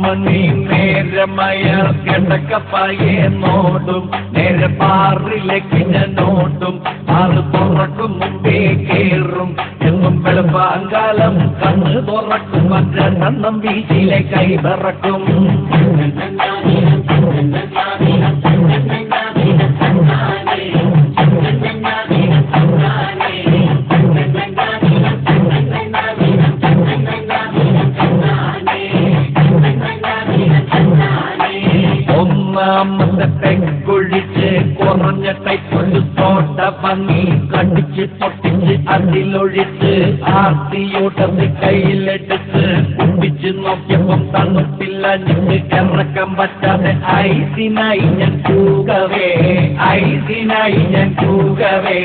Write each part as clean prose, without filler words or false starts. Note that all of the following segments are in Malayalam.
മണി നേരമയർ കിടക്കപ്പായെ നോട്ടും നേരെ പാറിലേക്ക് ഞാൻ നോട്ടും ആറ് തുറക്കും മുമ്പേ കേറും എന്നും വെളുപ്പാങ്കാലം കണ്ണ് തുറക്കും മറ്റ കണ്ണം വീട്ടിലെ കൈ വിറക്കും ഒന്നാമത്തെ പെങ്കുഴിച്ച് കുറഞ്ഞ കൈക്കൊണ്ടു തോട്ട ഭംഗി കടിച്ച് പൊട്ടിച്ച് അതിലൊഴിച്ച് ആർത്തിയോട്ടത് കയ്യിലെടുത്ത് കുടിച്ച് നോക്കിയപ്പം തണുപ്പില്ല ഞങ്ങൾ ഇറക്കാൻ പറ്റാതെ ഐസിനായി ഞാൻ കൂകവേ ഐസിനായി ഞാൻ കൂകവേ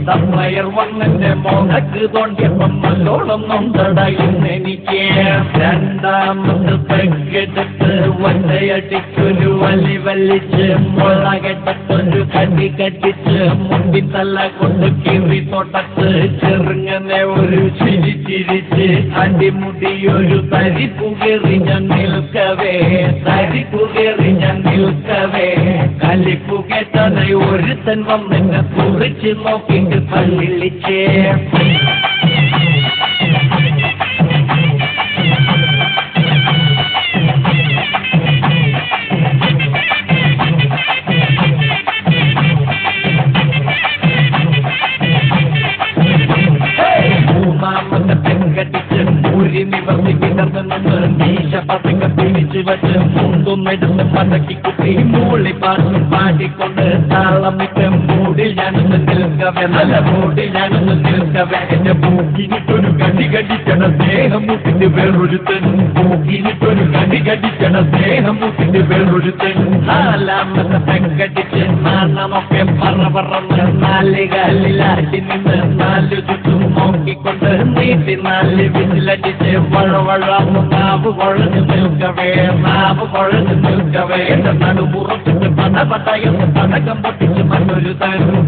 തമ്മയർ വന്നെന്റെ മോനക്ക് തോണ്ടിയപ്പം നല്ലോളം നൊന്തടയുന്നെനിക്ക് രണ്ടാമത് പെങ്കെടുത്ത് വല്ലയടിക്കൊരു വലി വലിച്ച് മുളകെട്ടൊരു കടി കടിച്ച് മുമ്പിൻ തല കൊണ്ട് കീറി തൊട്ടത്ത് ചെറുങ്ങനെ ഒരു ചിരി ചിരിച്ച് അടിമുടി ഒരു തരിപ്പുകേറി ഞാൻ നിൽക്കവേ തരിപ്പുകേറി ഞാൻ നിൽക്കവേ കലിപ്പു കേട്ടതായി ഒരുത്തൻ വന്നെന്നെ കുറിച്ച് നോക്കിയിട്ട് പള്ളിച്ചേ പിടിച്ചു വച്ച് മുണ്ടൊന്നെടുത്ത് പതക്കി കുത്തി മൂളി പാട്ടും പാടിക്കൊണ്ട് താളമിട്ട് മൂടിൽ ഞാനൊന്ന് നിൽക്കവേ നല്ല മൂടിൽ ഞാനൊന്ന് നിൽക്കവേ എന്റെ പൂക്കിനിട്ടൊരു കടി കടിക്കണ സ്നേഹമൂട്ടിന്റെ വേറൊരുത്തൻ പൂക്കിനിട്ടൊരു കടി കടിക്കണ സ്നേഹമൂട്ടിന്റെ വേറൊരുത്തൻ നാലാമത്തെ പെങ്കടിച്ച് നാണമൊക്കെ പറന്ന് നാല് കാലിലാട്ടി നിന്ന് നാല് ചുറ്റും നോക്കിക്കൊണ്ട് നീട്ടി നാല് വിസിലടിച്ച് വഴവഴാന്ന് നാവ് കുഴഞ്ഞു നിൽക്കവേ നാവ് കുഴഞ്ഞു നിൽക്കവേ എന്റെ നടുപുറത്തിട്ട് പടപടയെന്ന് പടക്കം പൊട്ടിച്ച് മറ്റൊരു തരും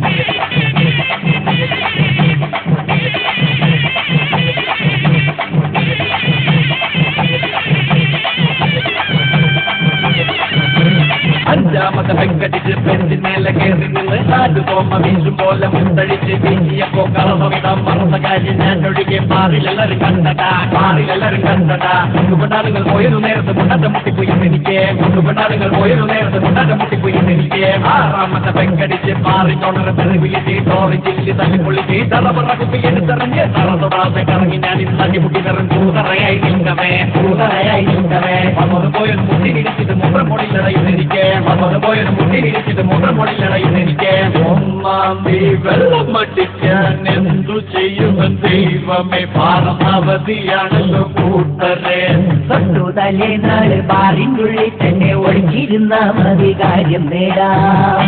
അഞ്ചാമത്തെ പെങ്കടിച്ച് പെഞ്ചിന്മേലെ കയറി നിന്ന് കാറ്റ് തോമ വീശും പോലെ മുന്തഴിച്ച് വീശിയപ്പോ കളവിടാൻ മറന്ന കാര്യം ഞാൻ ഒഴികെ പാറിലെല്ലാരും കണ്ടടാ പാറിലെല്ലാരും കണ്ടടാ കൊണ്ടുപെണ്ണാളുകൾ പോയൊരു നേരത്തെ മുണ്ടാറ്റം മുട്ടിപ്പോയി എനിക്ക് കൊണ്ടുപെണ്ണാളുകൾ പോയൊരു നേരത്തെ മുണ്ടാറ്റം മുട്ടിപ്പോയി എനിക്ക് ആറാമത്തെ പെങ്കടിച്ച് പാറിഞ്ഞോണറെ തെറിവിളിച്ച് ഓറഞ്ചില്ലി തല്ലിപ്പൊളിച്ച് തറപറ കുപ്പി എടുത്തെറിഞ്ഞ് തറതൊടാതെ കറങ്ങി ഞാൻ ഇന്ന് തല്ലിമുട്ടി നിറം കൂതറയായി നിൽക്കവേ കൂതറയായി നിൽക്കവേ വന്നത് പോയൊരു മുട്ടി ഇടിച്ചിട്ട് മുറമൊടിയിലടയുന്നെനിക്ക് വന്നത് പോയൊരു മുട്ടി ഇടിച്ചിട്ട് മുറമൊടിയിലടയുന്നെനിക്ക് ഒന്നാം തീ വെള്ളം അടിക്കാൻ എന്തു ചെയ്യുമെന്ന് ദൈവമേ പാറമവധിയാണല്ലോ കൂട്ടരെ തൊട്ടുതലേ നാള് ബാറിനുള്ളിൽ തന്നെ ഒളിച്ചിരുന്ന മതി കാര്യം നേടാം